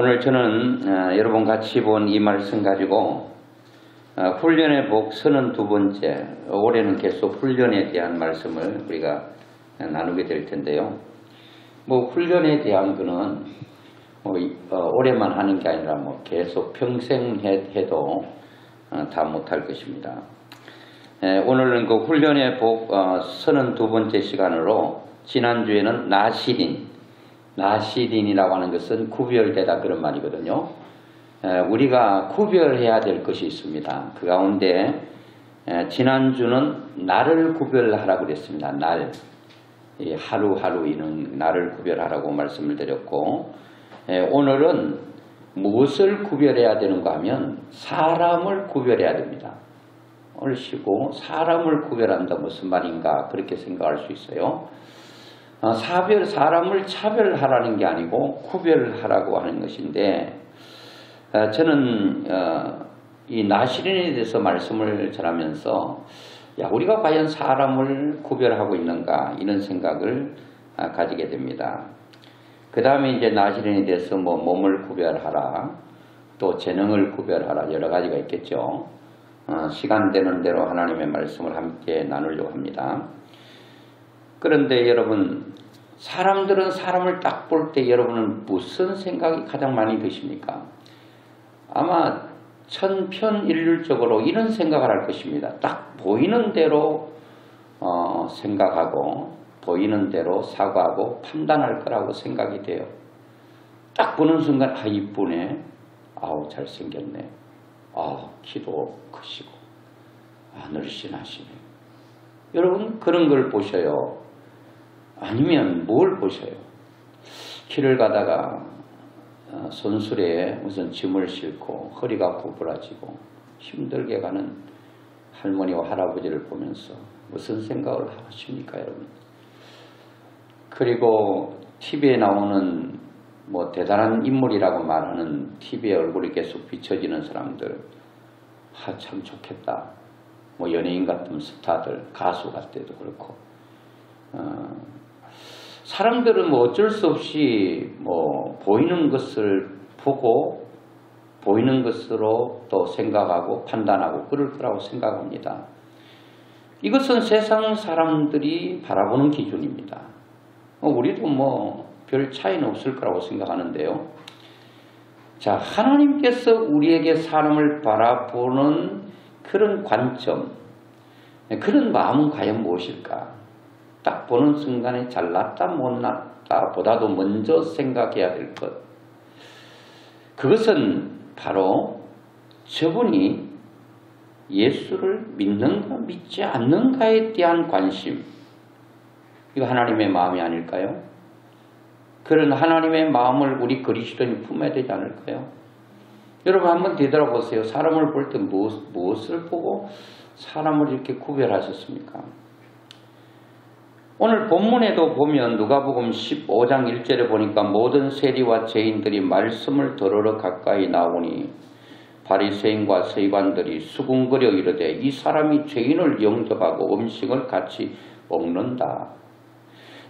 오늘 저는 여러분 같이 본 이 말씀 가지고 훈련의 복 32번째, 올해는 계속 훈련에 대한 말씀을 우리가 나누게 될 텐데요. 훈련에 대한 거는 올해만 하는 게 아니라 계속 평생 해도 다 못할 것입니다. 오늘은 그 훈련의 복 32번째 시간으로, 지난주에는 나시린이라고 하는 것은 구별되다 그런 말이거든요. 우리가 구별해야 될 것이 있습니다. 그 가운데 지난주는 날을 구별하라고 그랬습니다. 날, 하루하루이는 날을 구별하라고 말씀을 드렸고, 오늘은 무엇을 구별해야 되는가 하면 사람을 구별해야 됩니다. 오늘 쉬고 사람을 구별한다 무슨 말인가 그렇게 생각할 수 있어요. 사람을 차별하라는 게 아니고 구별하라고 하는 것인데, 저는 이 나시린에 대해서 말씀을 전하면서 우리가 과연 사람을 구별하고 있는가 이런 생각을 가지게 됩니다. 그 다음에 이제 나시린에 대해서 몸을 구별하라, 또 재능을 구별하라, 여러 가지가 있겠죠. 시간 되는 대로 하나님의 말씀을 함께 나누려고 합니다. 그런데 여러분, 사람들은 사람을 딱 볼 때 여러분은 무슨 생각이 가장 많이 드십니까? 아마 천편일률적으로 이런 생각을 할 것입니다. 딱 보이는 대로 생각하고 보이는 대로 사고하고 판단할 거라고 생각이 돼요. 딱 보는 순간 이쁘네, 잘생겼네, 키도 크시고 늘씬하시네. 여러분 그런 걸 보셔요? 아니면 뭘 보셔요? 길을 가다가 손수레에 무슨 짐을 싣고 허리가 구부라지고 힘들게 가는 할머니와 할아버지를 보면서 무슨 생각을 하십니까, 여러분? 그리고 TV에 나오는 대단한 인물이라고 말하는 TV에 얼굴이 계속 비춰지는 사람들, 참 좋겠다. 연예인 같은 스타들, 가수 같을 때도 그렇고, 사람들은 어쩔 수 없이 보이는 것을 보고 보이는 것으로 또 생각하고 판단하고 그럴 거라고 생각합니다. 이것은 세상 사람들이 바라보는 기준입니다. 우리도 별 차이는 없을 거라고 생각하는데요. 자, 하나님께서 우리에게 사람을 바라보는 그런 관점, 그런 마음은 과연 무엇일까? 딱 보는 순간에 잘났다 못났다 보다도 먼저 생각해야 될 것, 그것은 바로 저분이 예수를 믿는가 믿지 않는가에 대한 관심, 이거 하나님의 마음이 아닐까요? 그런 하나님의 마음을 우리 그리스도인이 품어야 되지 않을까요? 여러분 한번 되돌아보세요. 사람을 볼 때 무엇을 보고 사람을 이렇게 구별하셨습니까? 오늘 본문에도 보면 누가복음 15장 1절에 보니까 모든 세리와 죄인들이 말씀을 들으러 가까이 나오니 바리새인과 서기관들이 수군거려 이르되 이 사람이 죄인을 영접하고 음식을 같이 먹는다.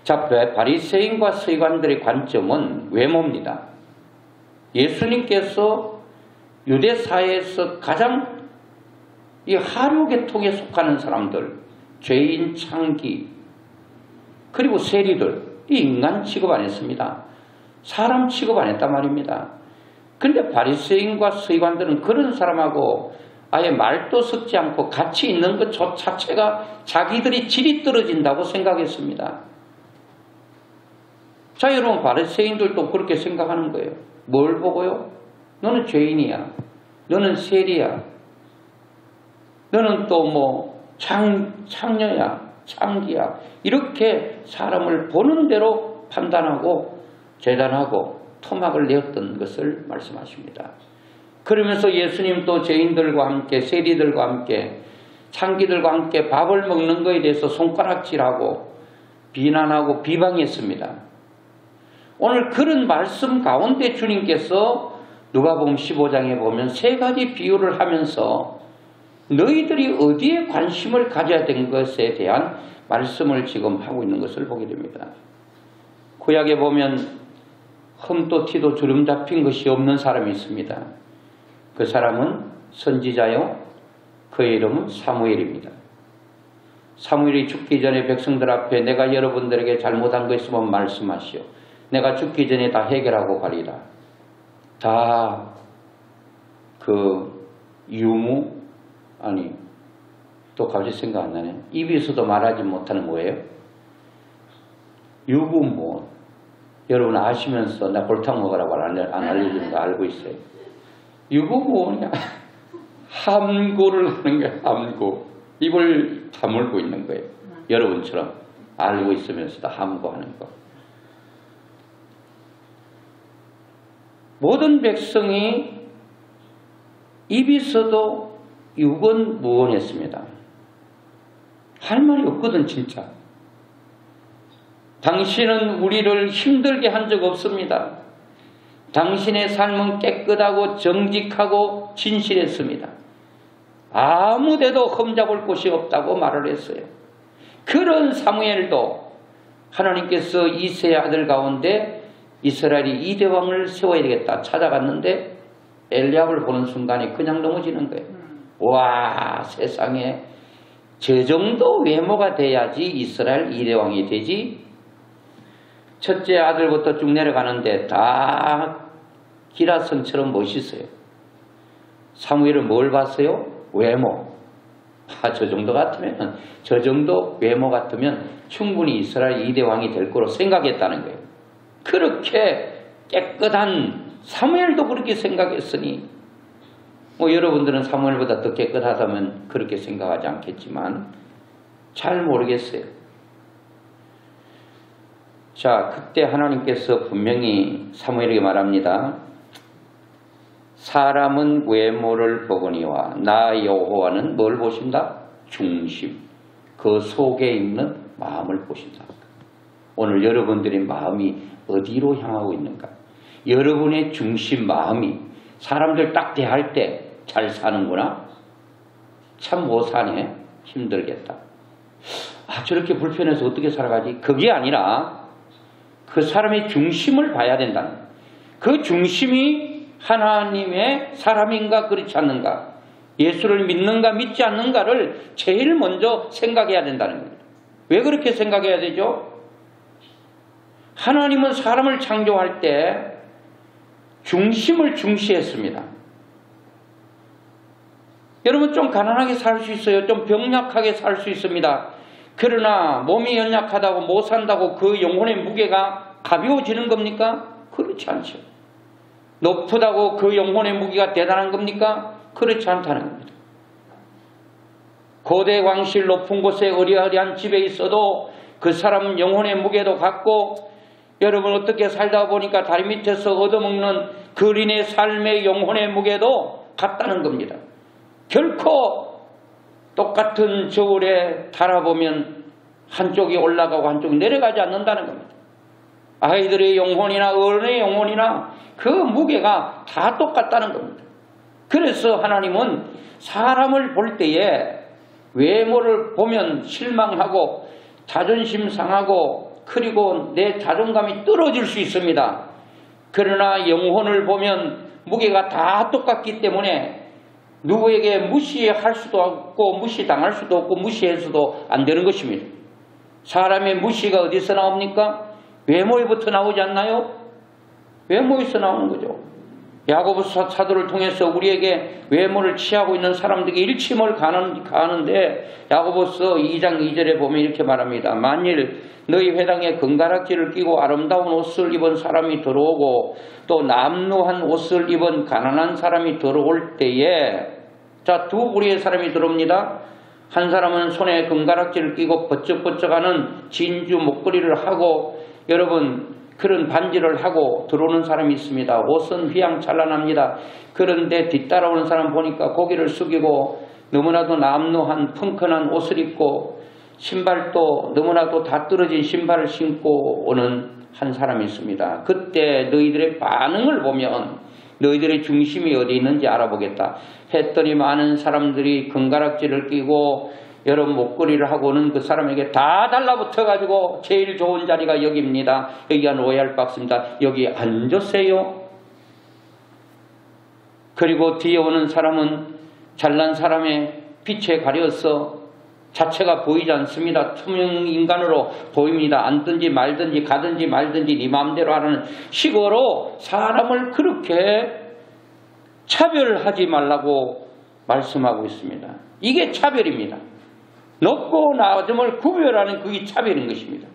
자, 바리새인과 서기관들의 관점은 외모입니다. 예수님께서 유대 사회에서 가장 이 하류 계통에 속하는 사람들, 죄인, 창기, 그리고 세리들, 이 인간 취급 안 했습니다. 사람 취급 안 했단 말입니다. 그런데 바리새인과 서기관들은 그런 사람하고 아예 말도 섞지 않고 같이 있는 것 자체가 자기들이 질이 떨어진다고 생각했습니다. 자, 여러분 바리새인들도 그렇게 생각하는 거예요. 뭘 보고요? 너는 죄인이야, 너는 세리야, 너는 또 창녀야, 창기야, 이렇게 사람을 보는 대로 판단하고 재단하고 토막을 내었던 것을 말씀하십니다. 그러면서 예수님도 죄인들과 함께 세리들과 함께 창기들과 함께 밥을 먹는 것에 대해서 손가락질하고 비난하고 비방했습니다. 오늘 그런 말씀 가운데 주님께서 누가복음 15장에 보면 세 가지 비유를 하면서 너희들이 어디에 관심을 가져야 되는 것에 대한 말씀을 지금 하고 있는 것을 보게 됩니다. 구약에 보면 흠도 티도 주름 잡힌 것이 없는 사람이 있습니다. 그 사람은 선지자요. 그의 이름은 사무엘입니다. 사무엘이 죽기 전에 백성들 앞에 내가 여러분들에게 잘못한 거 있으면 말씀하시오. 내가 죽기 전에 다 해결하고 가리라. 다 그 유무 아니 또 갑자기 생각 안 나네. 입에서도 말하지 못하는 거예요. 유부모원. 여러분 아시면서 나 골탕 먹으라고 안 알려주는 거 알고 있어요. 유부모원이야. 함구를 하는 거예요. 함구. 입을 다물고 있는 거예요. 여러분처럼 알고 있으면서도 함구하는 거. 모든 백성이 입에서도 유건무원했습니다. 할 말이 없거든 진짜. 당신은 우리를 힘들게 한 적 없습니다. 당신의 삶은 깨끗하고 정직하고 진실했습니다. 아무데도 흠잡을 곳이 없다고 말을 했어요. 그런 사무엘도 하나님께서 이새의 아들 가운데 이스라엘이 이대왕을 세워야 되겠다 찾아갔는데 엘리압을 보는 순간에 그냥 넘어지는 거예요. 와, 세상에 저 정도 외모가 돼야지 이스라엘 이대왕이 되지. 첫째 아들부터 쭉 내려가는데 다 기라성처럼 멋있어요. 사무엘은 뭘 봤어요? 외모. 저 정도 같으면, 저 정도 외모 같으면 충분히 이스라엘 이대왕이 될 거로 생각했다는 거예요. 그렇게 깨끗한 사무엘도 그렇게 생각했으니 뭐 여러분들은 사무엘보다 더 깨끗하다면 그렇게 생각하지 않겠지만 잘 모르겠어요. 자, 그때 하나님께서 분명히 사무엘에게 말합니다. 사람은 외모를 보거니와 나 여호와는 뭘 보신다? 중심. 그 속에 있는 마음을 보신다. 오늘 여러분들의 마음이 어디로 향하고 있는가? 여러분의 중심 마음이 사람들 딱 대할 때 잘 사는구나? 참 못 사네? 힘들겠다. 아, 저렇게 불편해서 어떻게 살아가지? 그게 아니라 그 사람의 중심을 봐야 된다는 거예요. 그 중심이 하나님의 사람인가 그렇지 않는가? 예수를 믿는가 믿지 않는가를 제일 먼저 생각해야 된다는 거예요. 왜 그렇게 생각해야 되죠? 하나님은 사람을 창조할 때 중심을 중시했습니다. 여러분 좀 가난하게 살 수 있어요. 좀 병약하게 살 수 있습니다. 그러나 몸이 연약하다고 못 산다고 그 영혼의 무게가 가벼워지는 겁니까? 그렇지 않죠. 높다고 그 영혼의 무게가 대단한 겁니까? 그렇지 않다는 겁니다. 고대 왕실 높은 곳에 어리어리한 집에 있어도 그 사람 영혼의 무게도 같고 여러분 어떻게 살다 보니까 다리 밑에서 얻어먹는 그린의 삶의 영혼의 무게도 같다는 겁니다. 결코 똑같은 저울에 달아보면 한쪽이 올라가고 한쪽이 내려가지 않는다는 겁니다. 아이들의 영혼이나 어른의 영혼이나 그 무게가 다 똑같다는 겁니다. 그래서 하나님은 사람을 볼 때에 외모를 보면 실망하고 자존심 상하고 그리고 내 자존감이 떨어질 수 있습니다. 그러나 영혼을 보면 무게가 다 똑같기 때문에 누구에게 무시할 수도 없고 무시당할 수도 없고 무시해서도 안 되는 것입니다. 사람의 무시가 어디서 나옵니까? 외모에부터 나오지 않나요? 외모에서 나오는 거죠. 야고보서 사도를 통해서 우리에게 외모를 취하고 있는 사람들에게 일침을 가하는데 야고보서 2장 2절에 보면 이렇게 말합니다. 만일 너희 회당에 금가락지를 끼고 아름다운 옷을 입은 사람이 들어오고 또 남루한 옷을 입은 가난한 사람이 들어올 때에 자, 두 부류의 사람이 들어옵니다. 한 사람은 손에 금가락지를 끼고 번쩍번쩍하는 진주 목걸이를 하고 여러분 그런 반지를 하고 들어오는 사람이 있습니다. 옷은 휘황찬란합니다. 그런데 뒤따라오는 사람 보니까 고개를 숙이고 너무나도 남루한 펑크난 옷을 입고 신발도 너무나도 다 떨어진 신발을 신고 오는 한 사람이 있습니다. 그때 너희들의 반응을 보면 너희들의 중심이 어디 있는지 알아보겠다 했더니 많은 사람들이 금가락지를 끼고 여러분 목걸이를 하고는 그 사람에게 다 달라붙어가지고 제일 좋은 자리가 여기입니다. 여기가 로얄 박스입니다. 여기 앉으세요. 그리고 뒤에 오는 사람은 잘난 사람의 빛에 가려서 자체가 보이지 않습니다. 투명 인간으로 보입니다. 앉든지 말든지 가든지 말든지 네 마음대로 하라는 식으로 사람을 그렇게 차별하지 말라고 말씀하고 있습니다. 이게 차별입니다. 높고 낮음을 구별하는 그게 차별인 것입니다.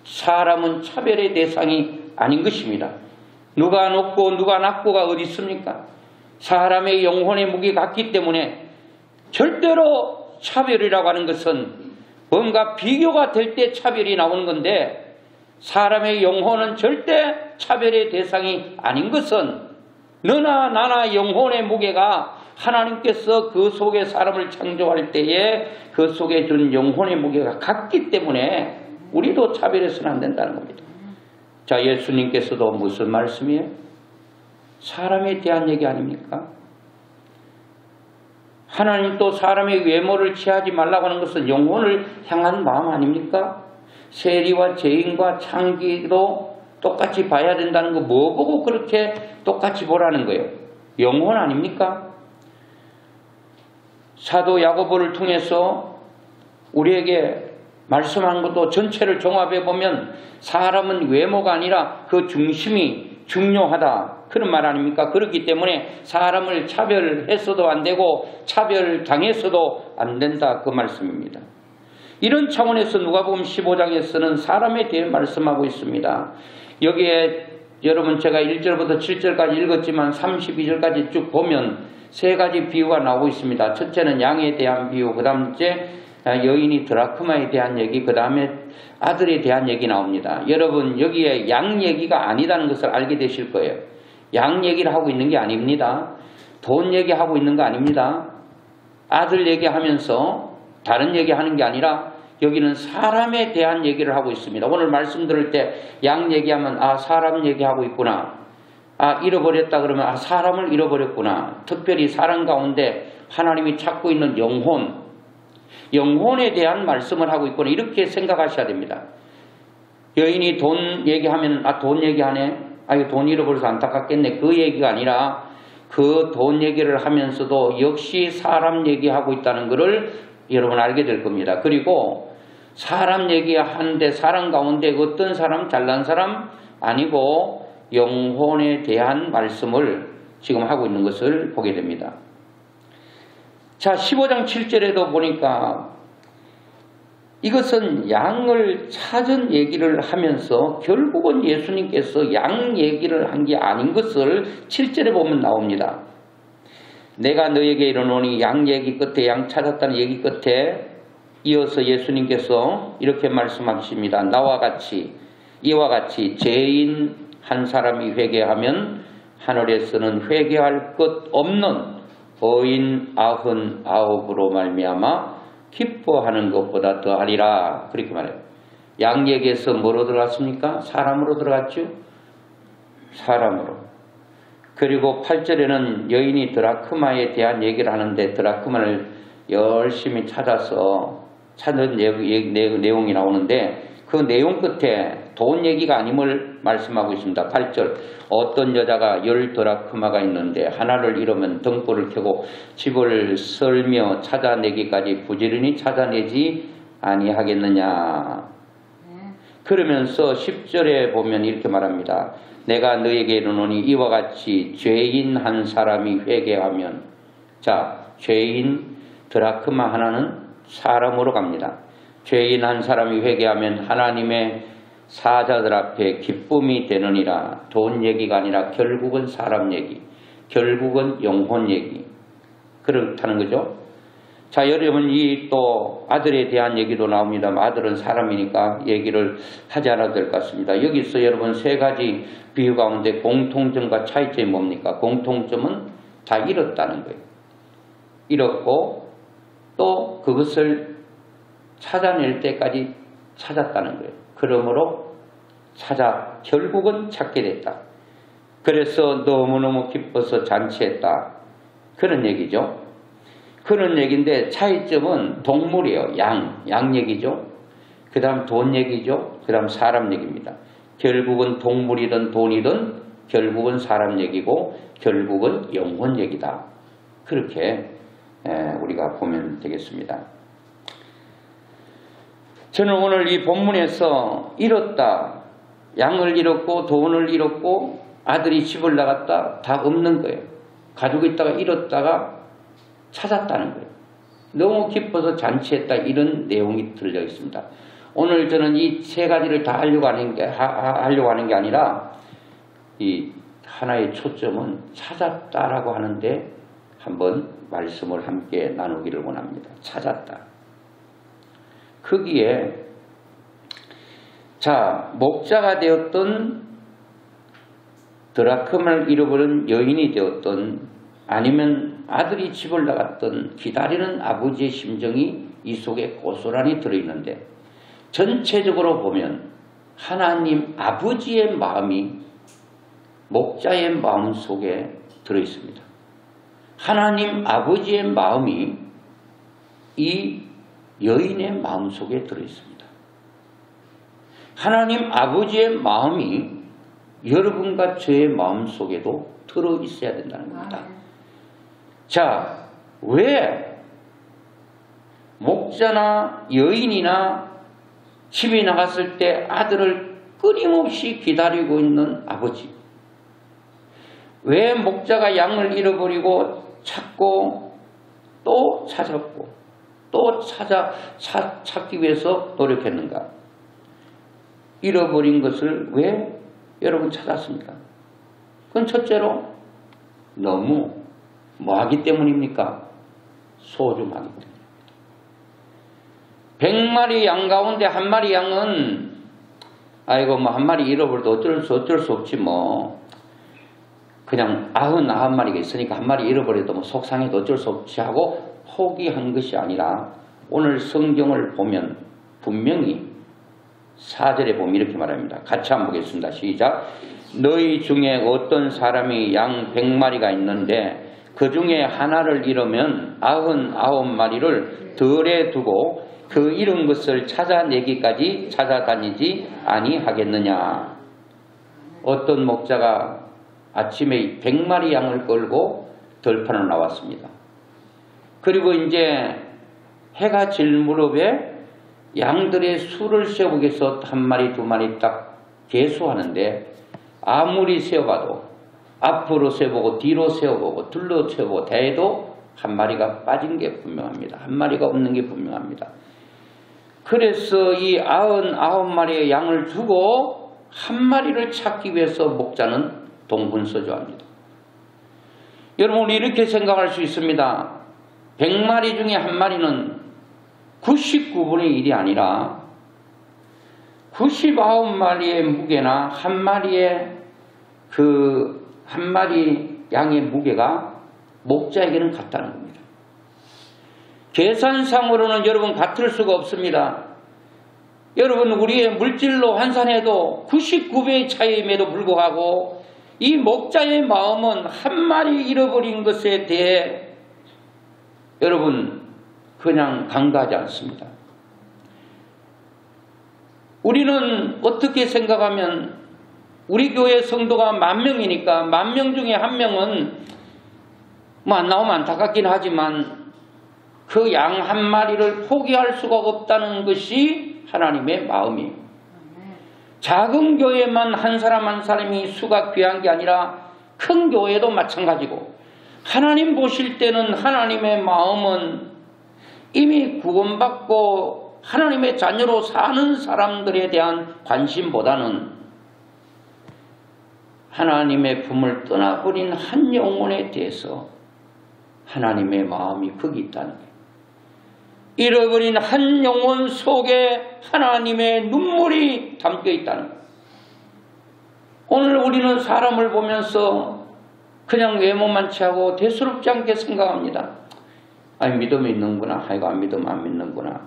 사람은 차별의 대상이 아닌 것입니다. 누가 높고 누가 낮고가 어디 있습니까? 사람의 영혼의 무게가 같기 때문에 절대로 차별이라고 하는 것은 뭔가 비교가 될 때 차별이 나오는 건데, 사람의 영혼은 절대 차별의 대상이 아닌 것은 너나 나나 영혼의 무게가 하나님께서 그 속에 사람을 창조할 때에 그 속에 준 영혼의 무게가 같기 때문에 우리도 차별해서는 안 된다는 겁니다. 자, 예수님께서도 무슨 말씀이에요? 사람에 대한 얘기 아닙니까? 하나님도 사람의 외모를 취하지 말라고 하는 것은 영혼을 향한 마음 아닙니까? 세리와 죄인과 창기도 똑같이 봐야 된다는 거 뭐 보고 그렇게 똑같이 보라는 거예요? 영혼 아닙니까? 사도 야고보를 통해서 우리에게 말씀하는 것도 전체를 종합해 보면 사람은 외모가 아니라 그 중심이 중요하다, 그런 말 아닙니까? 그렇기 때문에 사람을 차별했어도 안 되고 차별당했어도 안 된다, 그 말씀입니다. 이런 차원에서 누가복음 15장에서는 사람에 대해 말씀하고 있습니다. 여기에 여러분 제가 1절부터 7절까지 읽었지만 32절까지 쭉 보면 세 가지 비유가 나오고 있습니다. 첫째는 양에 대한 비유, 그 다음째 여인이 드라크마에 대한 얘기, 그 다음에 아들에 대한 얘기 나옵니다. 여러분 여기에 양 얘기가 아니다는 것을 알게 되실 거예요. 양 얘기를 하고 있는 게 아닙니다. 돈 얘기하고 있는 거 아닙니다. 아들 얘기하면서 다른 얘기하는 게 아니라 여기는 사람에 대한 얘기를 하고 있습니다. 오늘 말씀 들을 때 양 얘기하면 아, 사람 얘기하고 있구나. 아, 잃어버렸다 그러면 아, 사람을 잃어버렸구나. 특별히 사람 가운데 하나님이 찾고 있는 영혼에 대한 말씀을 하고 있구나, 이렇게 생각하셔야 됩니다. 여인이 돈 얘기하면 아, 돈 얘기하네, 아, 이거 돈 잃어버려서 안타깝겠네, 그 얘기가 아니라 그 돈 얘기를 하면서도 역시 사람 얘기하고 있다는 것을 여러분 알게 될 겁니다. 그리고 사람 얘기하는데 사람 가운데 어떤 사람, 잘난 사람 아니고 영혼에 대한 말씀을 지금 하고 있는 것을 보게 됩니다. 자, 15장 7절에도 보니까 이것은 양을 찾은 얘기를 하면서 결국은 예수님께서 양 얘기를 한 게 아닌 것을 7절에 보면 나옵니다. 내가 너에게 이르노니, 양 얘기 끝에, 양 찾았다는 얘기 끝에 이어서 예수님께서 이렇게 말씀하십니다. 이와 같이 죄인 한 사람이 회개하면 하늘에서는 회개할 것 없는 어인 99으로 말미암아 기뻐하는 것보다 더하리라, 그렇게 말해요. 양 얘기에서 뭐로 들어갔습니까? 사람으로 들어갔죠. 사람으로. 그리고 8절에는 여인이 드라크마에 대한 얘기를 하는데 드라크마를 열심히 찾아서 찾는 내용이 나오는데 그 내용 끝에 돈 얘기가 아님을 말씀하고 있습니다. 8절, 어떤 여자가 10드라크마가 있는데 하나를 잃으면 등불을 켜고 집을 썰며 찾아내기까지 부지런히 찾아내지 아니하겠느냐. 그러면서 10절에 보면 이렇게 말합니다. 내가 너에게 이르노니 이와 같이 죄인 한 사람이 회개하면, 자, 죄인 드라크마 하나는 사람으로 갑니다. 죄인 한 사람이 회개하면 하나님의 사자들 앞에 기쁨이 되느니라. 돈 얘기가 아니라 결국은 사람 얘기, 결국은 영혼 얘기, 그렇다는 거죠. 자, 여러분 이 또 아들에 대한 얘기도 나옵니다. 아들은 사람이니까 얘기를 하지 않아도 될 것 같습니다. 여기서 여러분 세 가지 비유 가운데 공통점과 차이점이 뭡니까? 공통점은 다 잃었다는 거예요. 잃었고 또 그것을 찾아낼 때까지 찾았다는 거예요. 그러므로 결국은 찾게 됐다. 그래서 너무너무 기뻐서 잔치했다, 그런 얘기죠. 그런 얘기인데 차이점은 동물이에요. 양 얘기죠. 그 다음 돈 얘기죠. 그 다음 사람 얘기입니다. 결국은 동물이든 돈이든 결국은 사람 얘기고 결국은 영혼 얘기다. 그렇게 우리가 보면 되겠습니다. 저는 오늘 이 본문에서 잃었다. 양을 잃었고 돈을 잃었고 아들이 집을 나갔다. 다 없는 거예요. 가지고 있다가 잃었다가 찾았다는 거예요. 너무 기뻐서 잔치했다. 이런 내용이 들려 있습니다. 오늘 저는 이 세 가지를 다 하려고 하는 게 아니라 이 하나의 초점은 찾았다라고 하는데 한번 말씀을 함께 나누기를 원합니다. 찾았다. 거기에 자 목자가 되었던 드라크마를 잃어버린 여인이 되었던 아니면 아들이 집을 나갔던 기다리는 아버지의 심정이 이 속에 고스란히 들어있는데 전체적으로 보면 하나님 아버지의 마음이 목자의 마음 속에 들어있습니다. 하나님 아버지의 마음이 이 여인의 마음 속에 들어있습니다. 하나님 아버지의 마음이 여러분과 저의 마음 속에도 들어있어야 된다는 겁니다. 자, 왜 목자나 여인이나 집에 나갔을 때 아들을 끊임없이 기다리고 있는 아버지, 왜 목자가 양을 잃어버리고 찾고 또 찾았고 또 찾기 위해서 노력했는가? 잃어버린 것을 왜 여러분 찾았습니까? 그건 첫째로 너무 뭐하기 때문입니까? 소중하기 때문입니다. 100마리 양 가운데 한 마리 양은 아이고 뭐 한 마리 잃어버려도 어쩔 수 없지 뭐 그냥 99마리가 있으니까 한 마리 잃어버려도 뭐 속상해도 어쩔 수 없지 하고 포기한 것이 아니라 오늘 성경을 보면 분명히 4절에 보면 이렇게 말합니다. 같이 한번 보겠습니다. 시작. 너희 중에 어떤 사람이 양 100마리가 있는데 그 중에 하나를 잃으면 99마리를 덜에 두고 그 잃은 것을 찾아내기까지 찾아다니지 아니하겠느냐. 어떤 목자가 아침에 100마리 양을 끌고 들판으로 나왔습니다. 그리고 이제 해가 질 무렵에 양들의 수를 세우기 위해서 한 마리 두 마리 딱 계수하는데 아무리 세어봐도 앞으로 세어보고 뒤로 세어보고 둘러 세어보고 대도 한 마리가 빠진 게 분명합니다. 한 마리가 없는 게 분명합니다. 그래서 이 99마리의 양을 두고 한 마리를 찾기 위해서 목자는 동분서주합니다. 여러분 이렇게 생각할 수 있습니다. 100마리 중에 한 마리는 99분의 1이 아니라 99마리의 무게나 한 마리의 한 마리 양의 무게가 목자에게는 같다는 겁니다. 계산상으로는 여러분 같을 수가 없습니다. 여러분 우리의 물질로 환산해도 99배의 차이임에도 불구하고 이 목자의 마음은 한 마리 잃어버린 것에 대해 여러분 그냥 간과하지 않습니다. 우리는 어떻게 생각하면 우리 교회 성도가 10,000명이니까 10,000명 중에 한 명은 뭐 안 나오면 안타깝긴 하지만 그 양 한 마리를 포기할 수가 없다는 것이 하나님의 마음이에요. 작은 교회만 한 사람 한 사람이 수가 귀한 게 아니라 큰 교회도 마찬가지고 하나님 보실 때는 하나님의 마음은 이미 구원받고 하나님의 자녀로 사는 사람들에 대한 관심보다는 하나님의 품을 떠나버린 한 영혼에 대해서 하나님의 마음이 거기 있다는 거예요. 잃어버린 한 영혼 속에 하나님의 눈물이 담겨 있다는 거예요. 오늘 우리는 사람을 보면서 그냥 외모만 취하고 대수롭지 않게 생각합니다. 아니 믿음이 있는구나. 아이고 안 믿으면 안 믿는구나.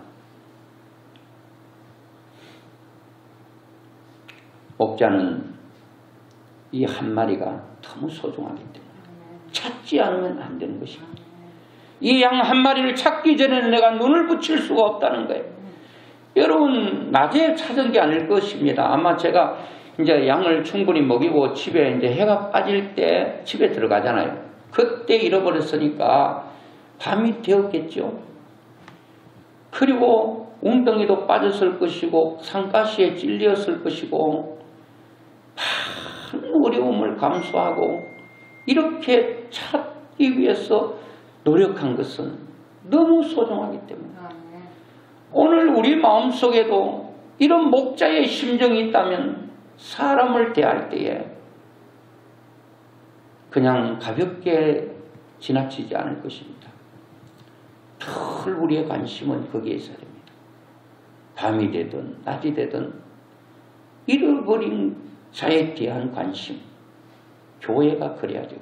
목자는 이 한 마리가 너무 소중하기 때문에 찾지 않으면 안 되는 것입니다. 이 양 한 마리를 찾기 전에는 내가 눈을 붙일 수가 없다는 거예요. 여러분, 낮에 찾은 게 아닐 것입니다. 아마 제가 이제 양을 충분히 먹이고 집에 이제 해가 빠질 때 집에 들어가잖아요. 그때 잃어버렸으니까 밤이 되었겠죠. 그리고 웅덩이도 빠졌을 것이고 산가시에 찔렸을 것이고 많은 어려움을 감수하고 이렇게 찾기 위해서 노력한 것은 너무 소중하기 때문에 오늘 우리 마음속에도 이런 목자의 심정이 있다면 사람을 대할 때에 그냥 가볍게 지나치지 않을 것입니다. 늘 우리의 관심은 거기에 있어야 됩니다. 밤이 되든 낮이 되든 잃어버린 자에 대한 관심, 교회가 그래야 되고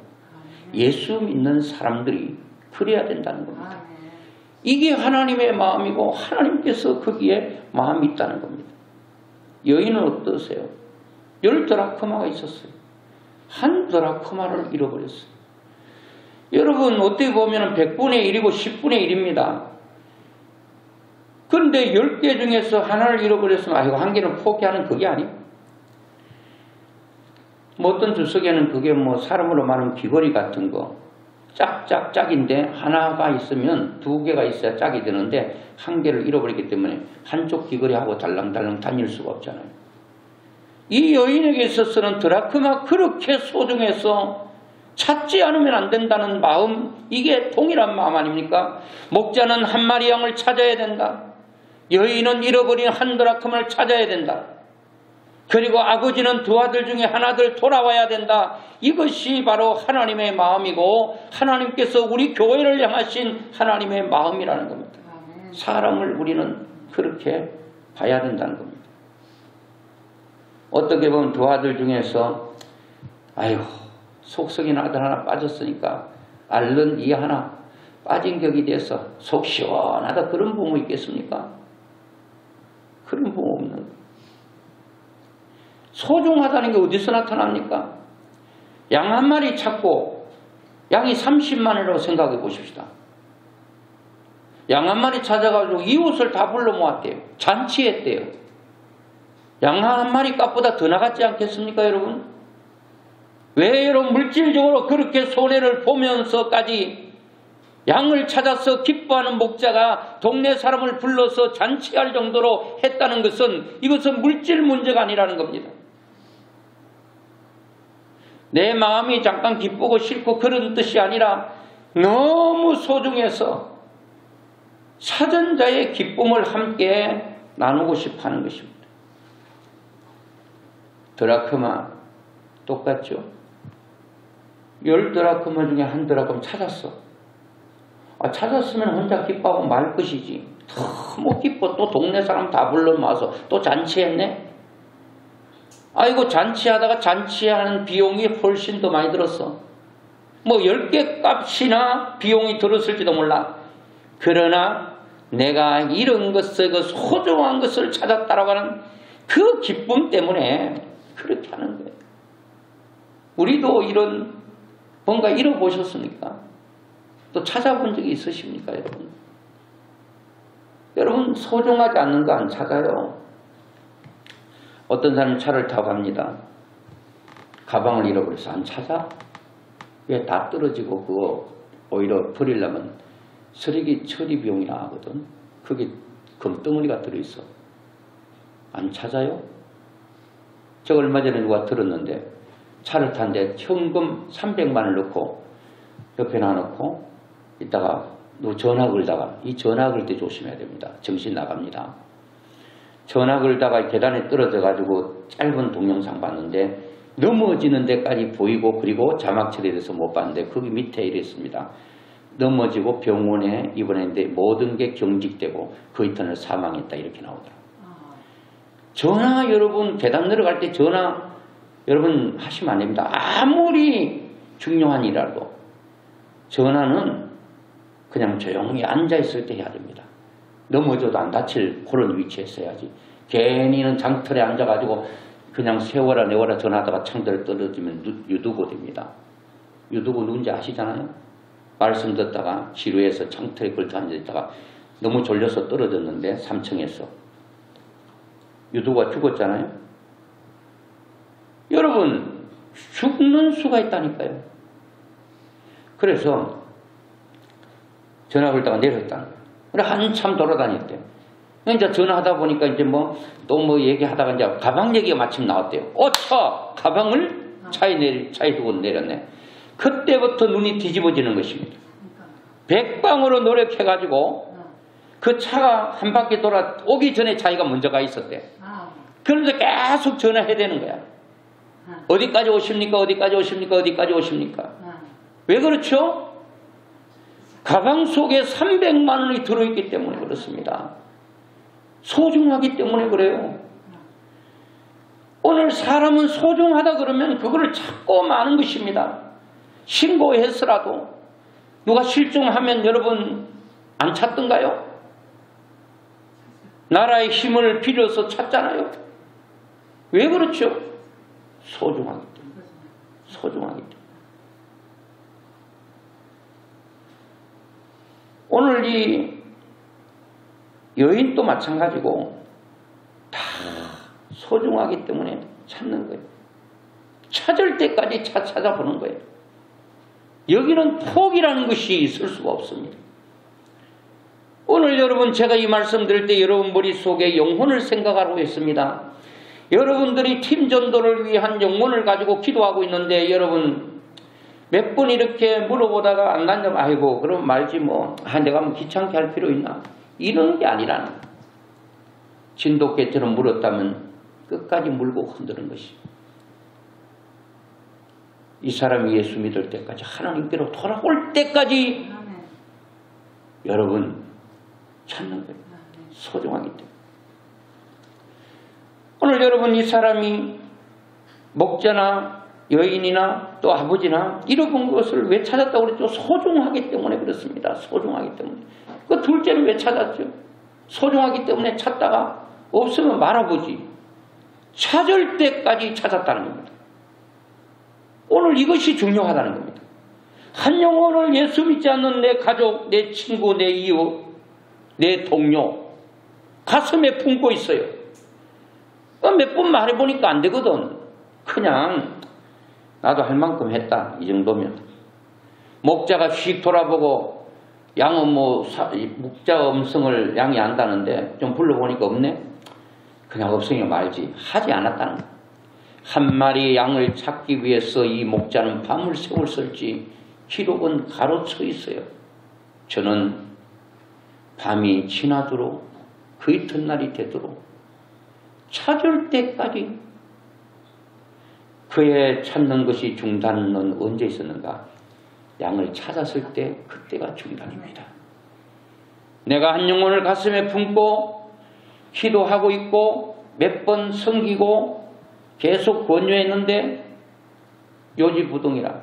예수 믿는 사람들이 그래야 된다는 겁니다. 이게 하나님의 마음이고 하나님께서 거기에 마음이 있다는 겁니다. 여인은 어떠세요? 10드라크마가 있었어요. 1드라크마를 잃어버렸어요. 여러분, 어떻게 보면 100분의 1이고 10분의 1입니다. 그런데 10개 중에서 하나를 잃어버렸으면 아이고 한 개는 포기하는 그게 아니에요. 뭐 어떤 주석에는 그게 뭐 사람으로 말하면 귀걸이 같은 거 짝짝짝인데 하나가 있으면 2개가 있어야 짝이 되는데 1개를 잃어버렸기 때문에 한쪽 귀걸이하고 달랑달랑 다닐 수가 없잖아요. 이 여인에게 있어서는 드라크마 그렇게 소중해서 찾지 않으면 안 된다는 마음, 이게 동일한 마음 아닙니까? 목자는 한 마리 양을 찾아야 된다. 여인은 잃어버린 1드라크마를 찾아야 된다. 그리고 아버지는 2 아들 중에 하나들 돌아와야 된다. 이것이 바로 하나님의 마음이고 하나님께서 우리 교회를 향하신 하나님의 마음이라는 겁니다. 사람을 우리는 그렇게 봐야 된다는 겁니다. 어떻게 보면 2 아들 중에서 아이고 속 썩인 아들 하나 빠졌으니까 앓는 이 하나 빠진 격이 돼서 속 시원하다 그런 부모 있겠습니까? 그런 부모 없는 거예요. 소중하다는 게 어디서 나타납니까? 양 한 마리 찾고 양이 30만이라고 생각해 보십시다. 양 한 마리 찾아가지고 이웃을 다 불러 모았대요. 잔치했대요. 양 한 마리 값보다 더 나갔지 않겠습니까, 여러분? 왜 여러분 물질적으로 그렇게 손해를 보면서까지 양을 찾아서 기뻐하는 목자가 동네 사람을 불러서 잔치할 정도로 했다는 것은 이것은 물질 문제가 아니라는 겁니다. 내 마음이 잠깐 기쁘고 싫고 그런 뜻이 아니라 너무 소중해서 사전자의 기쁨을 함께 나누고 싶어 하는 것입니다. 드라크마 똑같죠? 10드라크마 중에 1드라크마 찾았어. 찾았으면 혼자 기뻐하고 말 것이지. 너무 기뻐. 또 동네 사람 다 불러 모아서 또 잔치했네. 아이고 잔치하다가 잔치하는 비용이 훨씬 더 많이 들었어. 뭐 10개 값이나 비용이 들었을지도 몰라. 그러나 내가 이런 것을 그 소중한 것을 찾았다라고 하는 그 기쁨 때문에 그렇게 하는 거예요. 우리도 이런 뭔가 잃어보셨습니까? 또 찾아본 적이 있으십니까, 여러분? 여러분 소중하지 않는 거 안 찾아요. 어떤 사람이 차를 타고 갑니다. 가방을 잃어버려서 안 찾아? 왜 다 떨어지고 그거 오히려 버리려면 쓰레기 처리 비용이 나가거든. 그게 금덩어리가 들어있어. 안 찾아요? 저 얼마 전에 누가 들었는데 차를 탄데 현금 300만 원을 넣고 옆에 놔놓고 이따가 전화 걸다가 이 전화 걸 때 조심해야 됩니다. 정신 나갑니다. 전화 걸다가 계단에 떨어져 가지고 짧은 동영상 봤는데 넘어지는 데까지 보이고 그리고 자막 처리돼서 못 봤는데 거기 밑에 이랬습니다. 넘어지고 병원에 입원했는데 모든 게 경직되고 그 이튿날 사망했다 이렇게 나오더라고요. 전화 여러분 계단 내려갈 때 전화 여러분 하시면 안 됩니다. 아무리 중요한 일이라도 전화는 그냥 조용히 앉아있을 때 해야 됩니다. 넘어져도 안 다칠 그런 위치에서 해야지. 괜히는 장터에 앉아가지고 그냥 세워라 내워라 전화하다가 창들 떨어지면 유두고 됩니다. 유두고 누군지 아시잖아요? 말씀 듣다가 지루해서 창틀에 걸터 앉아있다가 너무 졸려서 떨어졌는데 3층에서 유두가 죽었잖아요. 여러분 죽는 수가 있다니까요. 그래서 전화 걸다가 내렸다는 거예요. 그래 한참 돌아다녔대요. 이제 전화하다 보니까 이제 또 얘기하다가 이제 가방 얘기가 마침 나왔대요. 가방을 차에 두고 내렸네. 그때부터 눈이 뒤집어지는 것입니다. 백방으로 노력해가지고 그 차가 한 바퀴 돌아 오기 전에 자기가 먼저 가 있었대. 그런데 계속 전화해야 되는 거야. 어디까지 오십니까? 어디까지 오십니까? 어디까지 오십니까? 왜 그렇죠? 가방 속에 300만 원이 들어있기 때문에 그렇습니다. 소중하기 때문에 그래요. 오늘 사람은 소중하다 그러면 그거를 찾고 마는 것입니다. 신고해서라도 누가 실종하면 여러분 안 찾던가요? 나라의 힘을 빌어서 찾잖아요. 왜 그렇죠? 소중하기 때문에. 소중하기 때문에. 오늘 이 여인도 마찬가지고 다 소중하기 때문에 찾는 거예요. 찾을 때까지 찾아보는 거예요. 여기는 포기라는 것이 있을 수가 없습니다. 오늘 여러분 제가 이 말씀 드릴 때 여러분 머릿속에 영혼을 생각하고 있습니다. 여러분들이 팀 전도를 위한 영혼을 가지고 기도하고 있는데 여러분 몇 번 이렇게 물어보다가 안 간다면 아이고 그럼 말지 내가 귀찮게 할 필요 있나? 이런 게 아니라는 거예요. 진돗개처럼 물었다면 끝까지 물고 흔드는 것이. 이 사람이 예수 믿을 때까지 하나님께로 돌아올 때까지 여러분 찾는 거예요. 소중하기 때문에. 오늘 여러분 이 사람이 목자나 여인이나 또 아버지나 잃어본 것을 왜 찾았다고 그랬죠? 소중하기 때문에 그렇습니다. 소중하기 때문에. 그 둘째는 왜 찾았죠? 소중하기 때문에 찾다가 없으면 말아보지. 찾을 때까지 찾았다는 겁니다. 오늘 이것이 중요하다는 겁니다. 한 영혼을 예수 믿지 않는 내 가족, 내 친구, 내 이웃, 내 동료 가슴에 품고 있어요. 몇 번 말해보니까 안 되거든. 그냥 나도 할 만큼 했다. 이 정도면. 목자가 휙 돌아보고 양은 목자 음성을 양이 안다는데 좀 불러보니까 없네. 그냥 없으면 말지. 하지 않았다는 거야. 한 마리 양을 찾기 위해서 이 목자는 밤을 새울 쓸지 기록은 가로쳐 있어요. 저는 밤이 지나도록 그 이튿날이 되도록 찾을 때까지 그의 찾는 것이 중단은 언제 있었는가? 양을 찾았을 때 그때가 중단입니다. 내가 한 영혼을 가슴에 품고 기도하고 있고 몇 번 섬기고 계속 권유했는데 요지부동이라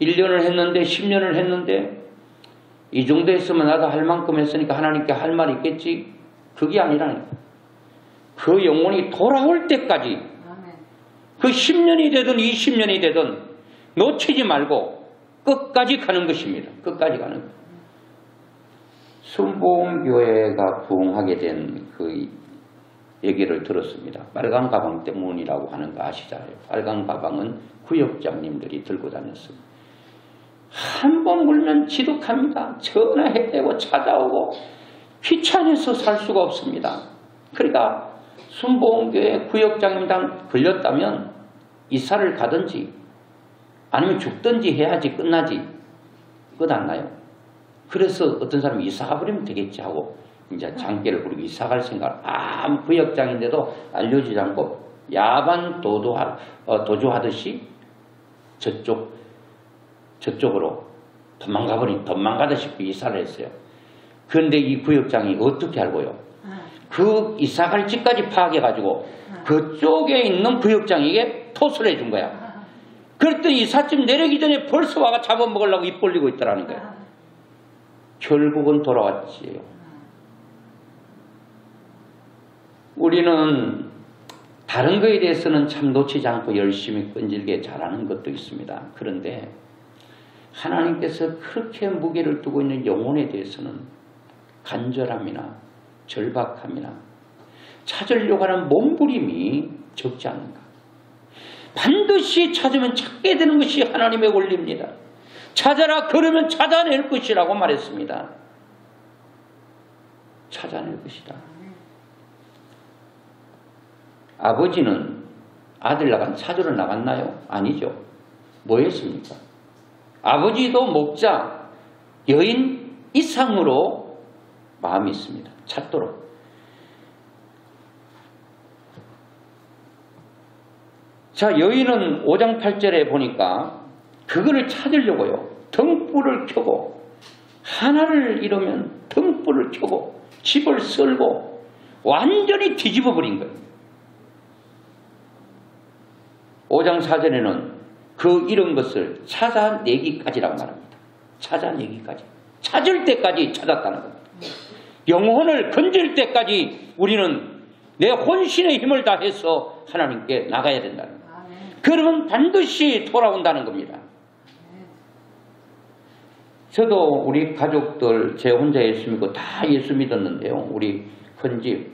1년을 했는데 10년을 했는데 이 정도 했으면 나도 할 만큼 했으니까 하나님께 할 말이 있겠지. 그게 아니라니까. 그 영혼이 돌아올 때까지 그 10년이 되든 20년이 되든 놓치지 말고 끝까지 가는 것입니다. 끝까지 가는 것. 순복음교회가 부흥하게 된 그 얘기를 들었습니다. 빨간 가방 때문이라고 하는 거 아시잖아요. 빨간 가방은 구역장님들이 들고 다녔습니다. 한 번 물면 지독합니다. 전화해대고 찾아오고 귀찮아서 살 수가 없습니다. 그러니까 순복음교회 구역장님당 걸렸다면 이사를 가든지 아니면 죽든지 해야지 끝나지. 끝 안 나요. 그래서 어떤 사람이 이사 가버리면 되겠지 하고 이제 장계를 부리고 이사 갈 생각을 아무 구역장인데도 알려주지 않고 야반 도주하듯이 저쪽으로 도망가다시피 이사를 했어요. 그런데 이 구역장이 어떻게 알고요? 그 이사 갈 집까지 파악해가지고 그쪽에 있는 구역장에게 토스를 해준 거야. 그랬더니 이삿짐 내리기 전에 벌써 와가 잡아먹으려고 입 벌리고 있더라는 거야. 결국은 돌아왔지요. 우리는 다른 거에 대해서는 참 놓치지 않고 열심히 끈질게 잘하는 것도 있습니다. 그런데 하나님께서 그렇게 무게를 두고 있는 영혼에 대해서는 간절함이나 절박함이나 찾으려고 하는 몸부림이 적지 않은가. 반드시 찾으면 찾게 되는 것이 하나님의 원리입니다. 찾아라 그러면 찾아낼 것이라고 말했습니다. 찾아낼 것이다. 아버지는 아들 찾으러 나갔나요? 아니죠. 뭐 했습니까? 아버지도 목자, 여인 이상으로 마음이 있습니다. 찾도록. 자, 여인은 5장 8절에 보니까 그거를 찾으려고요. 등불을 켜고 하나를 잃으면 등불을 켜고 집을 썰고 완전히 뒤집어 버린 거예요. 5장 4절에는 그 잃은 것을 찾아내기까지라고 말합니다. 찾아내기까지. 찾을 때까지 찾았다는 겁니다. 영혼을 건질 때까지 우리는 내 혼신의 힘을 다해서 하나님께 나가야 된다는 겁니다. 그러면 반드시 돌아온다는 겁니다. 저도 우리 가족들 제 혼자 예수 믿고 다 예수 믿었는데요. 우리 큰 집,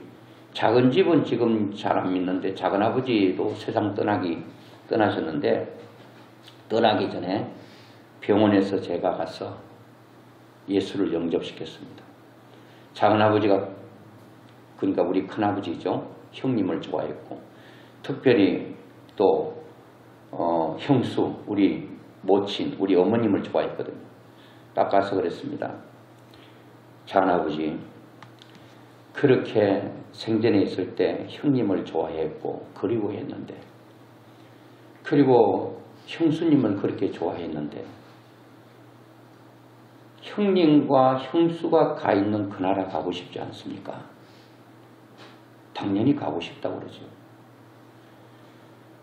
작은 집은 지금 잘 안 믿는데 작은아버지도 세상 떠나셨는데 떠나기 전에 병원에서 제가 가서 예수를 영접시켰습니다. 작은아버지가 그러니까 우리 큰아버지죠. 형님을 좋아했고 특별히 또 형수, 우리 모친, 우리 어머님을 좋아했거든요. 딱 가서 그랬습니다. 작은아버지, 그렇게 생전에 있을 때 형님을 좋아했고 그리워했는데 그리고 형수님을 그렇게 좋아했는데 형님과 형수가 가 있는 그 나라 가고 싶지 않습니까? 당연히 가고 싶다고 그러죠.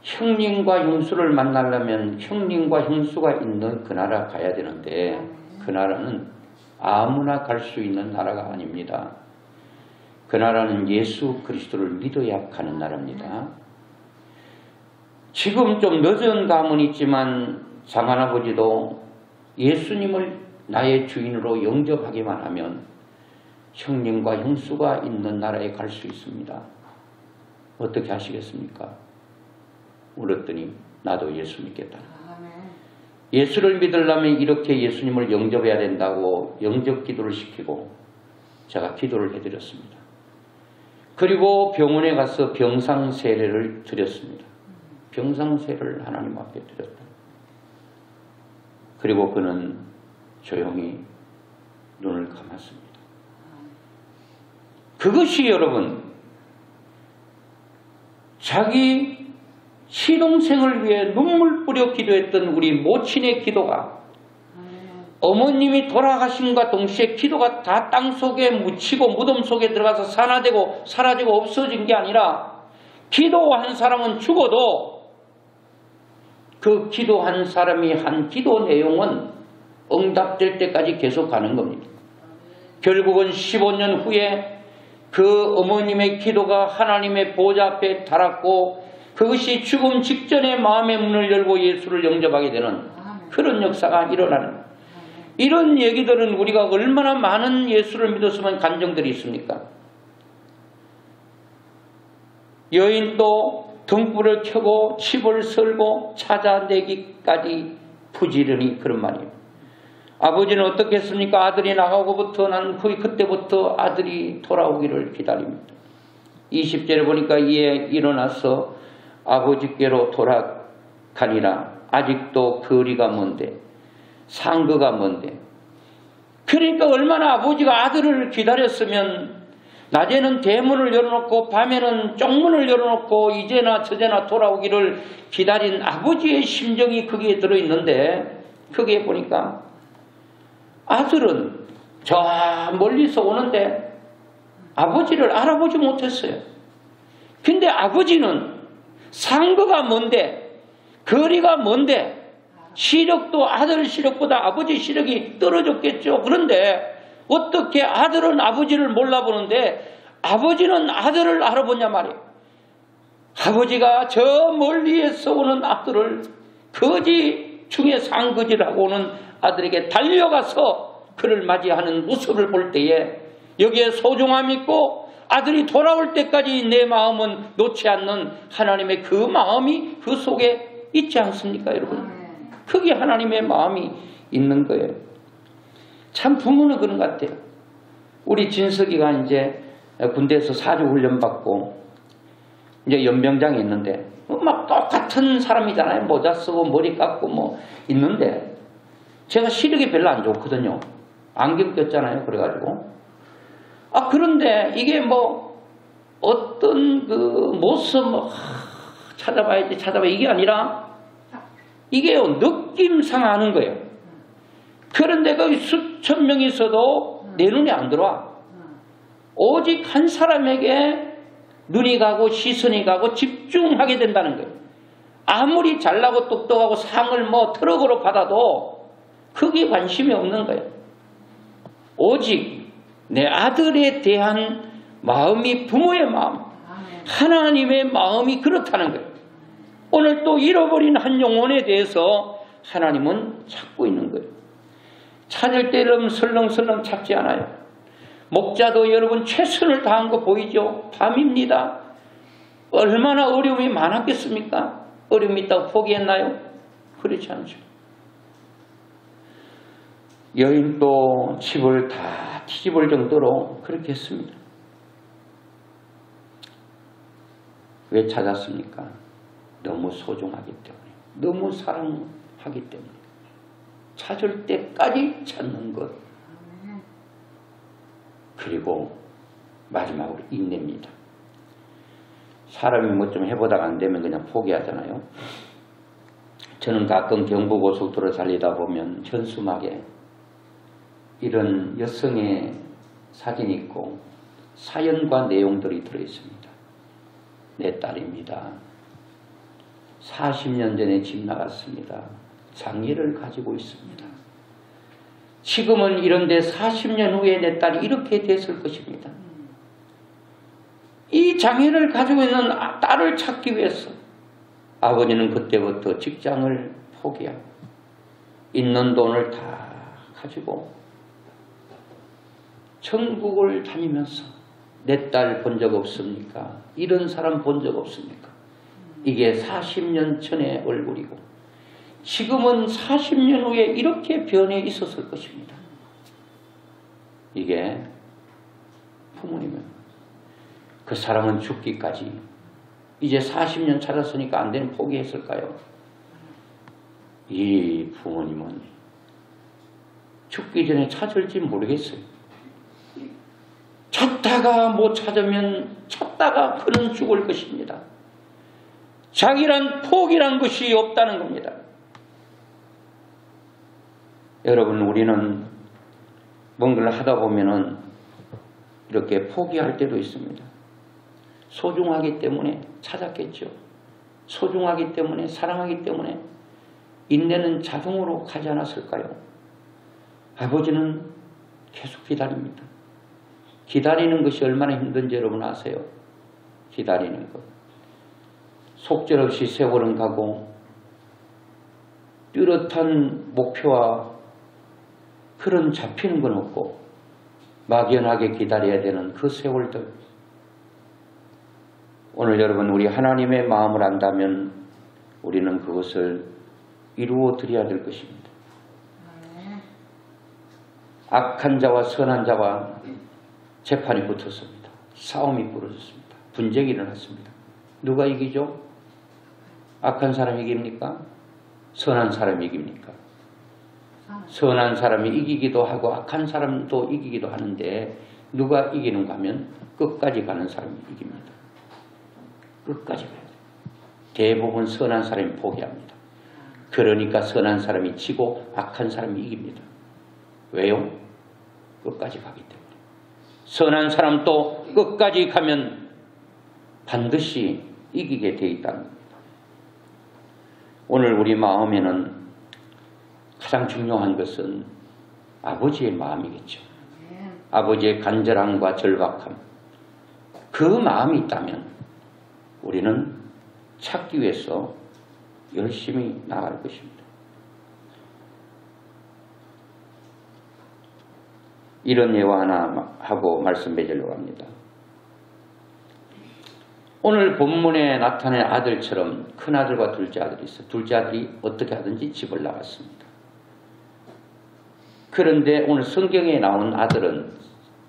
형님과 형수를 만나려면 형님과 형수가 있는 그 나라 가야 되는데 그 나라는 아무나 갈 수 있는 나라가 아닙니다. 그 나라는 예수 그리스도를 믿어야 가는 나라입니다. 지금 좀 늦은 감은 있지만 장한아버지도 예수님을 나의 주인으로 영접하기만 하면 형님과 형수가 있는 나라에 갈 수 있습니다. 어떻게 하시겠습니까? 울었더니 나도 예수 믿겠다. 예수를 믿으려면 이렇게 예수님을 영접해야 된다고 영접 기도를 시키고 제가 기도를 해드렸습니다. 그리고 병원에 가서 병상 세례를 드렸습니다. 병상 세례를 하나님 앞에 드렸다. 그리고 그는 조용히 눈을 감았습니다. 그것이 여러분 자기 시동생을 위해 눈물 뿌려 기도했던 우리 모친의 기도가 어머님이 돌아가심과 동시에 기도가 다 땅속에 묻히고 무덤 속에 들어가서 산화되고 사라지고 없어진 게 아니라 기도한 사람은 죽어도 그 기도한 사람이 한 기도 내용은 응답될 때까지 계속 가는 겁니다. 결국은 15년 후에 그 어머님의 기도가 하나님의 보좌 앞에 달았고 그것이 죽음 직전에 마음의 문을 열고 예수를 영접하게 되는 그런 역사가 일어나는 이런 얘기들은 우리가 얼마나 많은 예수를 믿었으면 간증들이 있습니까? 여인도 등불을 켜고 칩을 썰고 찾아내기까지 부지런히 그런 말이에요. 아버지는 어떻게 했습니까? 아들이 나가고부터 난 그때부터 아들이 돌아오기를 기다립니다. 20절에 보니까 이에 일어나서 아버지께로 돌아가니라. 아직도 거리가 먼데 상거가 먼데. 그러니까 얼마나 아버지가 아들을 기다렸으면 낮에는 대문을 열어놓고 밤에는 쪽문을 열어놓고 이제나 저제나 돌아오기를 기다린 아버지의 심정이 거기에 들어있는데 거기에 보니까 아들은 저 멀리서 오는데 아버지를 알아보지 못했어요. 근데 아버지는 상거가 먼데 거리가 먼데 시력도 아들 시력보다 아버지 시력이 떨어졌겠죠. 그런데 어떻게 아들은 아버지를 몰라보는데 아버지는 아들을 알아보냐 말이에요. 아버지가 저 멀리에서 오는 아들을 거지 중에 상거지라고 오는 아들에게 달려가서 그를 맞이하는 모습을 볼 때에 여기에 소중함이 있고 아들이 돌아올 때까지 내 마음은 놓지 않는 하나님의 그 마음이 그 속에 있지 않습니까, 여러분? 그게 하나님의 마음이 있는 거예요. 참 부모는 그런 것 같아요. 우리 진석이가 이제 군대에서 사주 훈련 받고 이제 연병장에 있는데 막 똑같은 사람이잖아요. 모자 쓰고 머리 깎고 뭐 있는데 제가 시력이 별로 안 좋거든요. 안경 꼈잖아요. 그래가지고 그런데 이게 뭐 어떤 그 모습 찾아봐야지 이게 아니라 이게요 느낌상 아는 거예요. 그런데 거기 수천 명이 있어도 내 눈에 안 들어와. 오직 한 사람에게 눈이 가고 시선이 가고 집중하게 된다는 거예요. 아무리 잘나고 똑똑하고 상을 뭐 트럭으로 받아도 크게 관심이 없는 거예요. 오직 내 아들에 대한 마음이 부모의 마음, 하나님의 마음이 그렇다는 거예요. 오늘 또 잃어버린 한 영혼에 대해서 하나님은 찾고 있는 거예요. 찾을 때는 설렁설렁 찾지 않아요. 목자도 여러분 최선을 다한 거 보이죠? 밤입니다. 얼마나 어려움이 많았겠습니까? 어려움이 있다고 포기했나요? 그렇지 않죠. 여인도 집을 다 뒤집을 정도로 그렇게 했습니다. 왜 찾았습니까? 너무 소중하기 때문에, 너무 사랑하기 때문에, 찾을 때까지 찾는 것. 그리고 마지막으로 인내입니다. 사람이 뭐 좀 해보다가 안 되면 그냥 포기하잖아요. 저는 가끔 경부고속도로 달리다 보면 현수막에 이런 여성의 사진이 있고 사연과 내용들이 들어있습니다. 내 딸입니다. 40년 전에 집 나갔습니다. 장애를 가지고 있습니다. 지금은 이런데 40년 후에 내 딸이 이렇게 됐을 것입니다. 이 장애를 가지고 있는 딸을 찾기 위해서 아버지는 그때부터 직장을 포기하고 있는 돈을 다 가지고 전국을 다니면서 내 딸 본 적 없습니까? 이런 사람 본 적 없습니까? 이게 40년 전의 얼굴이고 지금은 40년 후에 이렇게 변해 있었을 것입니다. 이게 부모님은 그 사람은 죽기까지 이제 40년 찾았으니까 안 되는 포기했을까요? 이 부모님은 죽기 전에 찾을지 모르겠어요. 찾다가 못 찾으면 찾다가 그는 죽을 것입니다. 자기란 포기란 것이 없다는 겁니다. 여러분, 우리는 뭔가를 하다 보면은 이렇게 포기할 때도 있습니다. 소중하기 때문에 찾았겠죠. 소중하기 때문에, 사랑하기 때문에 인내는 자동으로 가지 않았을까요? 아버지는 계속 기다립니다. 기다리는 것이 얼마나 힘든지 여러분 아세요? 기다리는 것. 속절없이 세월은 가고 뚜렷한 목표와 그런 잡히는 건 없고 막연하게 기다려야 되는 그 세월들. 오늘 여러분 우리 하나님의 마음을 안다면 우리는 그것을 이루어 드려야 될 것입니다. 악한 자와 선한 자와 재판이 붙었습니다. 싸움이 벌어졌습니다. 분쟁이 일어났습니다. 누가 이기죠? 악한 사람이 이깁니까? 선한 사람이 이깁니까? 선한 사람이 이기기도 하고 악한 사람도 이기기도 하는데 누가 이기는가 하면 끝까지 가는 사람이 이깁니다. 끝까지 가야 돼요. 대부분 선한 사람이 포기합니다. 그러니까 선한 사람이 지고 악한 사람이 이깁니다. 왜요? 끝까지 가기 때문에. 선한 사람도 끝까지 가면 반드시 이기게 되어 있다는 겁니다. 오늘 우리 마음에는 가장 중요한 것은 아버지의 마음이겠죠. 아버지의 간절함과 절박함. 그 마음이 있다면 우리는 찾기 위해서 열심히 나갈 것입니다. 이런 예화 하나 하고 말씀 맺으려고 합니다. 오늘 본문에 나타낸 아들처럼 큰아들과 둘째 아들이 있어요. 둘째 아들이 어떻게 하든지 집을 나갔습니다. 그런데 오늘 성경에 나온 아들은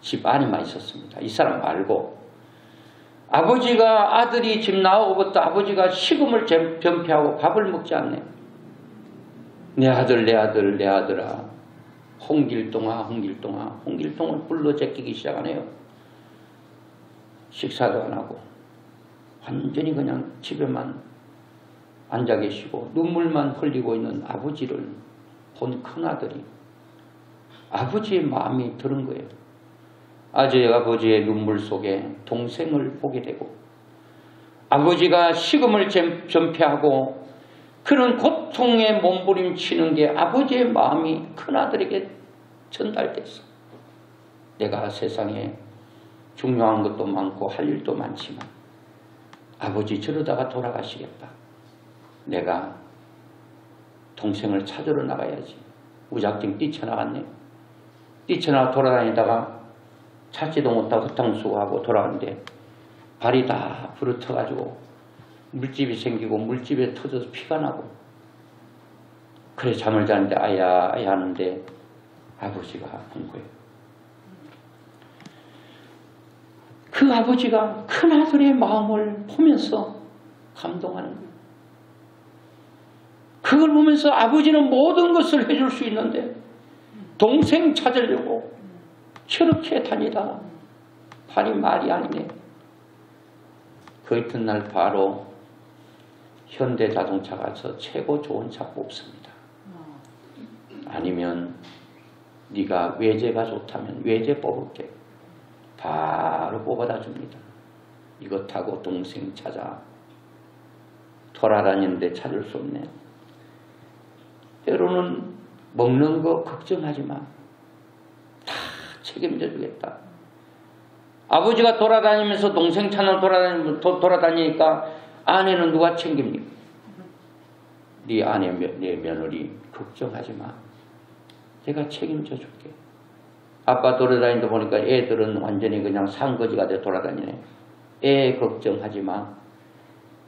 집 안에만 있었습니다. 이 사람 말고 아버지가 아들이 집 나오고부터 아버지가 식음을 변폐하고 밥을 먹지 않네. 내 아들 내 아들 내 아들아 홍길동아 홍길동아 홍길동을 불러 제끼기 시작하네요. 식사도 안 하고 완전히 그냥 집에만 앉아 계시고 눈물만 흘리고 있는 아버지를 본 큰아들이 아버지의 마음이 드는 거예요. 아버지의 눈물 속에 동생을 보게 되고 아버지가 식음을 전폐하고 그런 고통에 몸부림치는 게 아버지의 마음이 큰아들에게 전달됐어. 내가 세상에 중요한 것도 많고 할 일도 많지만 아버지 저러다가 돌아가시겠다. 내가 동생을 찾으러 나가야지. 무작정 뛰쳐나갔네. 뛰쳐나가 돌아다니다가 찾지도 못하고 헛탕수고하고 돌아가는데 발이 다 부러져가지고 물집이 생기고 물집에 터져서 피가 나고 그래 잠을 자는데 아야 아야 하는데 아버지가 온 거예요. 그 아버지가 큰아들의 마음을 보면서 감동하는 거예요. 그걸 보면서 아버지는 모든 것을 해줄 수 있는데 동생 찾으려고 저렇게 다니다 발이 말이 아니네. 그 이튿날 바로 현대자동차 가서 최고 좋은 차 뽑습니다. 아니면 네가 외제가 좋다면 외제 뽑을게. 바로 뽑아다 줍니다. 이거 타고 동생 찾아. 돌아다니는데 찾을 수 없네. 때로는 먹는 거 걱정하지 마. 다 책임져 주겠다. 아버지가 돌아다니면서 동생 찾아 돌아다니니까 아내는 누가 챙깁니까? 네 아내, 네 며느리 걱정하지 마. 내가 책임져 줄게. 아빠 돌아다니다 보니까 애들은 완전히 그냥 산거지가 돼 돌아다니네. 애 걱정하지 마.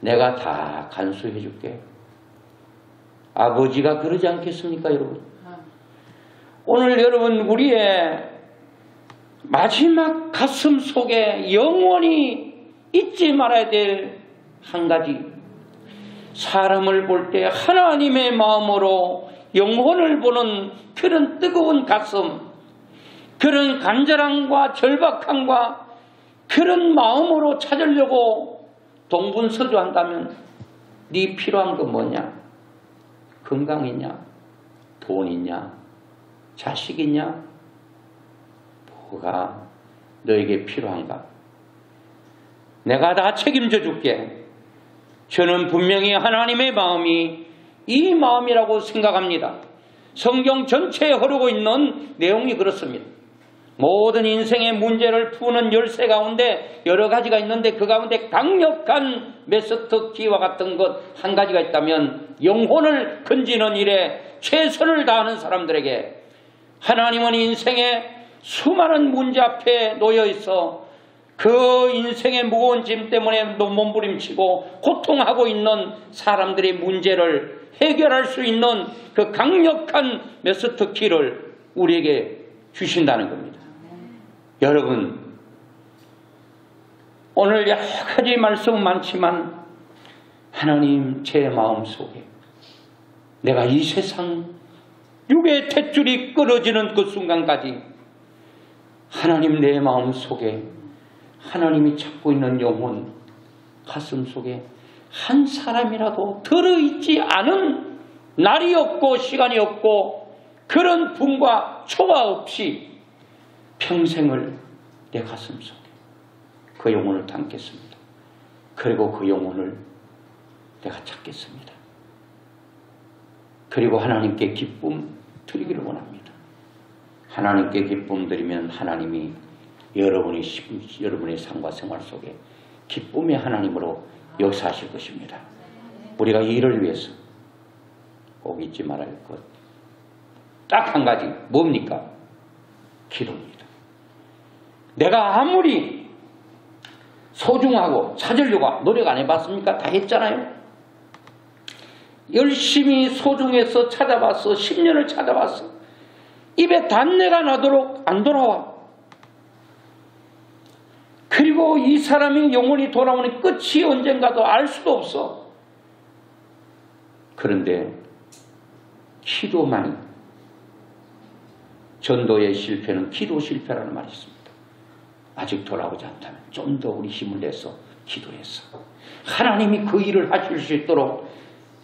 내가 다 간수해 줄게. 아버지가 그러지 않겠습니까, 여러분? 오늘 여러분 우리의 마지막 가슴 속에 영원히 잊지 말아야 될 한 가지, 사람을 볼 때 하나님의 마음으로 영혼을 보는 그런 뜨거운 가슴, 그런 간절함과 절박함과 그런 마음으로 찾으려고 동분서주한다면 네 필요한 건 뭐냐? 건강이냐? 돈 있냐? 자식 있냐? 뭐가 너에게 필요한가? 내가 다 책임져 줄게. 저는 분명히 하나님의 마음이 이 마음이라고 생각합니다. 성경 전체에 흐르고 있는 내용이 그렇습니다. 모든 인생의 문제를 푸는 열쇠 가운데 여러 가지가 있는데 그 가운데 강력한 메스터 키와 같은 것 한 가지가 있다면 영혼을 건지는 일에 최선을 다하는 사람들에게 하나님은 인생의 수많은 문제 앞에 놓여 있어 그 인생의 무거운 짐 때문에 몸부림치고 고통하고 있는 사람들의 문제를 해결할 수 있는 그 강력한 메스터 키를 우리에게 주신다는 겁니다. 여러분, 오늘 여러 가지 말씀은 많지만 하나님 제 마음속에 내가 이 세상 육의 탯줄이 끊어지는 그 순간까지 하나님 내 마음속에 하나님이 찾고 있는 영혼 가슴속에 한 사람이라도 들어있지 않은 날이 없고 시간이 없고 그런 분과 초과 없이 평생을 내 가슴속에 그 영혼을 담겠습니다. 그리고 그 영혼을 내가 찾겠습니다. 그리고 하나님께 기쁨 드리기를 원합니다. 하나님께 기쁨 드리면 하나님이 여러분의 삶과 생활 속에 기쁨의 하나님으로 역사하실 것입니다. 우리가 이를 위해서 꼭 잊지 말아야 할 것 딱 한 가지 뭡니까? 기도입니다. 내가 아무리 소중하고 찾으려고 노력 안 해봤습니까? 다 했잖아요. 열심히 소중해서 찾아봤어. 10년을 찾아봤어. 입에 단내가 나도록 안 돌아와. 그리고 이 사람이 영원히 돌아오는 끝이 언젠가도 알 수도 없어. 그런데 기도만이, 전도의 실패는 기도 실패라는 말이 있습니다. 아직 돌아오지 않다면 좀 더 우리 힘을 내서 기도해서 하나님이 그 일을 하실 수 있도록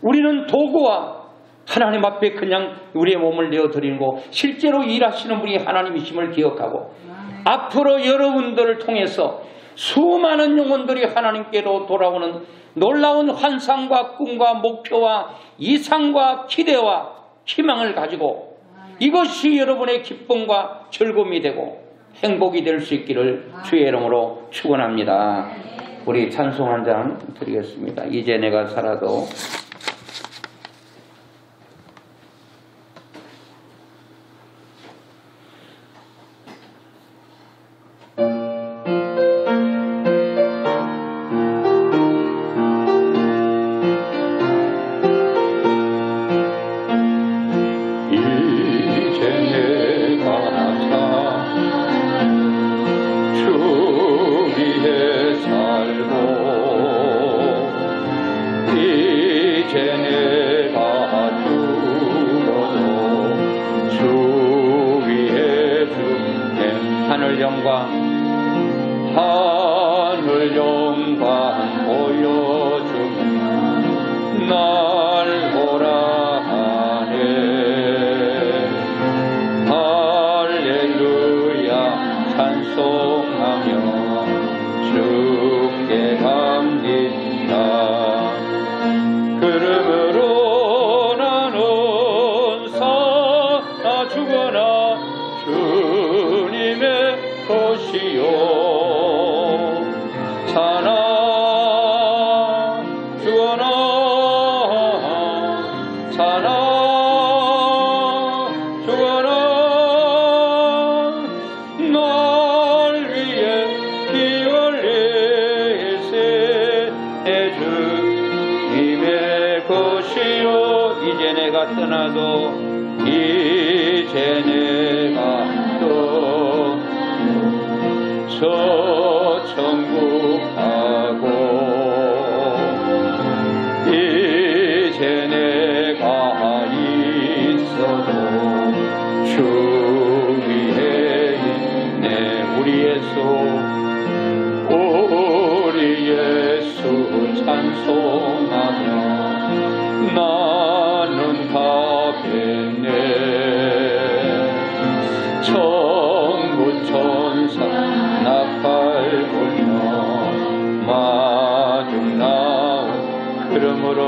우리는 도구와 하나님 앞에 그냥 우리의 몸을 내어드리고 실제로 일하시는 분이 하나님이심을 기억하고 앞으로 여러분들을 통해서 수많은 영혼들이 하나님께로 돌아오는 놀라운 환상과 꿈과 목표와 이상과 기대와 희망을 가지고 이것이 여러분의 기쁨과 즐거움이 되고 행복이 될 수 있기를 주의 이름으로 축원합니다. 우리 찬송 한 장 드리겠습니다. 이제 내가 살아도 하늘 영광 보여주며 날 보라 하네. 할렐루야 찬송하며 주께 감기다. 그러므로 나는 사나 죽어나 주님의 것이요 사나 죽어나 사나 죽어나 날 위해 피 흘리세 주님의 것이요. 이제 내가 떠나도 이제 내가 또 저 천국 가고 이제 내가 있어도 주 위에 있네. 우리 예수 찬송하며 나는 다 뵙네. 천군 천사 나팔 불며 마중 나온 그러므로